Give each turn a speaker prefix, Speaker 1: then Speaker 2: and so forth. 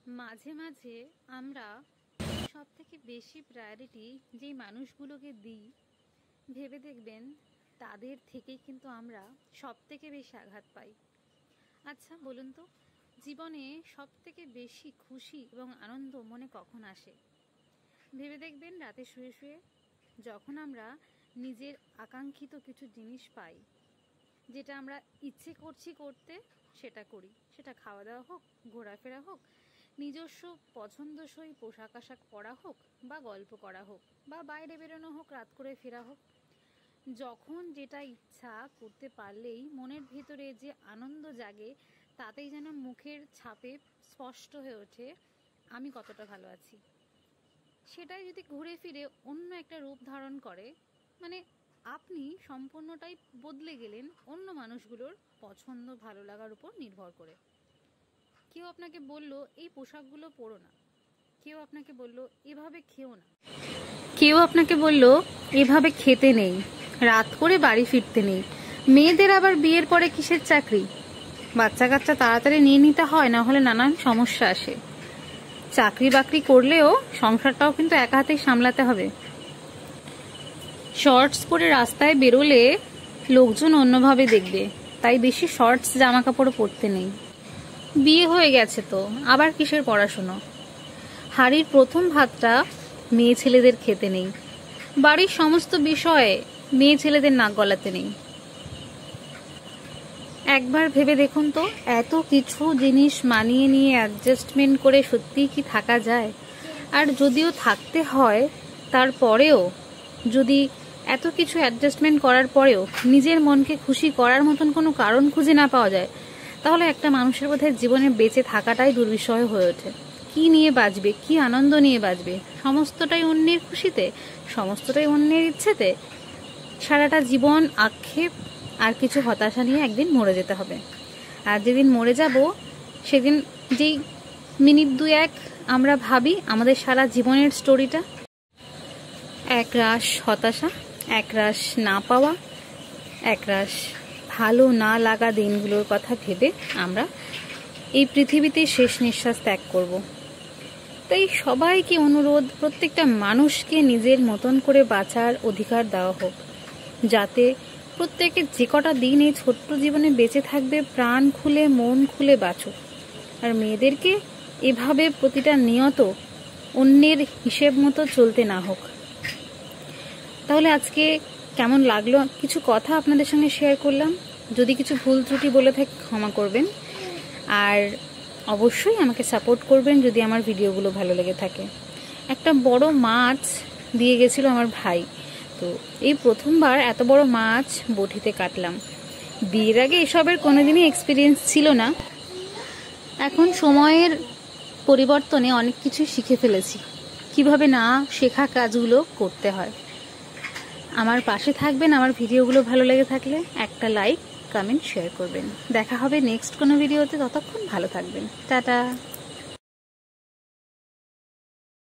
Speaker 1: মাঝে মাঝে আমরা সব থেকে বেশি প্রায়োরিটি যেই মানুষগুলোকে দিই, ভেবে দেখবেন তাদের থেকেই কিন্তু আমরা সব থেকে বেশি আঘাত পাই। আচ্ছা বলুন তো, জীবনে সব থেকে বেশি খুশি এবং আনন্দ মনে কখন আসে? ভেবে দেখবেন রাতে শুয়ে শুয়ে, যখন আমরা নিজের আকাঙ্ক্ষিত কিছু জিনিস পাই, যেটা আমরা ইচ্ছে করছি করতে, সেটা করি। সেটা খাওয়া দাওয়া হোক, ঘোরাফেরা হোক, নিজস্ব পছন্দসই পোশাক আশাক পরা হোক, বা গল্প করা হোক, বা বাইরে বেরোনো হোক, রাত করে ফেরা হোক। যখন যেটা ইচ্ছা করতে পারলেই মনের ভেতরে যে আনন্দ জাগে, তাতেই যেন মুখের ছাপে স্পষ্ট হয়ে ওঠে আমি কতটা ভালো আছি। সেটাই যদি ঘুরে ফিরে অন্য একটা রূপ ধারণ করে, মানে আপনি সম্পূর্ণটাই বদলে গেলেন অন্য মানুষগুলোর পছন্দ ভালো লাগার উপর নির্ভর করে। কেউ আপনাকে বলল এই পোশাকগুলো পরো না, কেউ আপনাকে বলল এভাবে খেও না, কেউ আপনাকে বলল এভাবে খেতে নেই, রাত করে বাড়ি ফিরতে নেই। মেয়েদের আবার বিয়ের পরে কিসের চাকরি, বাচ্চা কাচ্চা তাড়াতাড়ি নিয়ে নিতে হয়, না হলে নানান সমস্যা আসে। চাকরি বাকরি করলেও সংসারটাও কিন্তু একা হাতেই সামলাতে হবে। শর্টস পরে রাস্তায় বেরোলে লোকজন অন্যভাবে দেখবে, তাই বেশি শর্টস জামা কাপড় পরতে নেই। বিয়ে হয়ে গেছে তো আবার কিসের পড়াশুনো। হাড়ির প্রথম ভাতটা মেয়ে ছেলেদের খেতে নেই, বাড়ির সমস্ত বিষয়ে মেয়ে ছেলেদের নাক গলাতে নেই। একবার ভেবে দেখুন তো, এত কিছু জিনিস মানিয়ে নিয়ে অ্যাডজাস্টমেন্ট করে সত্যিই কি থাকা যায়? আর যদিও থাকতে হয়, তারপরেও যদি এত কিছু অ্যাডজাস্টমেন্ট করার পরেও নিজের মনকে খুশি করার মতন কোনো কারণ খুঁজে না পাওয়া যায়, তাহলে একটা মানুষের বোধহয় জীবনে বেঁচে থাকাটাই দুর্বিষয় হয়ে ওঠে। কি নিয়ে বাঁচবে, কি আনন্দ নিয়ে বাঁচবে? সমস্তটাই অন্যের খুশিতে, সমস্তটাই অন্যের ইচ্ছেতে। সারাটা জীবন আক্ষেপ আর কিছু হতাশা নিয়ে একদিন মরে যেতে হবে। আর যেদিন মরে যাব, সেদিন যেই মিনিট দুই এক আমরা ভাবি আমাদের সারা জীবনের স্টোরিটা, একরাশ হতাশা, একরাশ না পাওয়া, একরাশ ভালো না লাগা দিনগুলোর কথা ভেবে আমরা এই পৃথিবীতে শেষ নিঃশ্বাস ত্যাগ করব। তাই সবাইকে অনুরোধ, প্রত্যেকটা মানুষকে নিজের মতন করে বাঁচার অধিকার দেওয়া হোক, যাতে প্রত্যেকের যে কটা দিন এই ছোট্ট জীবনে বেঁচে থাকবে প্রাণ খুলে মন খুলে বাঁচুক। আর মেয়েদেরকে এভাবে প্রতিটা নিয়ত অন্যের হিসেব মতো চলতে না হোক। তাহলে আজকে কেমন লাগলো কিছু কথা আপনাদের সঙ্গে শেয়ার করলাম। যদি কিছু ভুল ত্রুটি বলে থাকি ক্ষমা করবেন, আর অবশ্যই আমাকে সাপোর্ট করবেন যদি আমার ভিডিওগুলো ভালো লেগে থাকে। একটা বড় মাছ দিয়ে গেছিল আমার ভাই, তো এই প্রথমবার এত বড় মাছ বটিতে কাটলাম। বিয়ের আগে এসবের কোনোদিনই এক্সপিরিয়েন্স ছিল না। এখন সময়ের পরিবর্তনে অনেক কিছু শিখে ফেলেছি, কিভাবে না শেখা কাজগুলো করতে হয়। আমার পাশে থাকবেন, আমার ভিডিওগুলো ভালো লেগে থাকলে একটা লাইক, কমেন্ট, শেয়ার করবেন। দেখা হবে নেক্সট কোনো ভিডিওতে, ততক্ষণ ভালো থাকবেন। টাটা।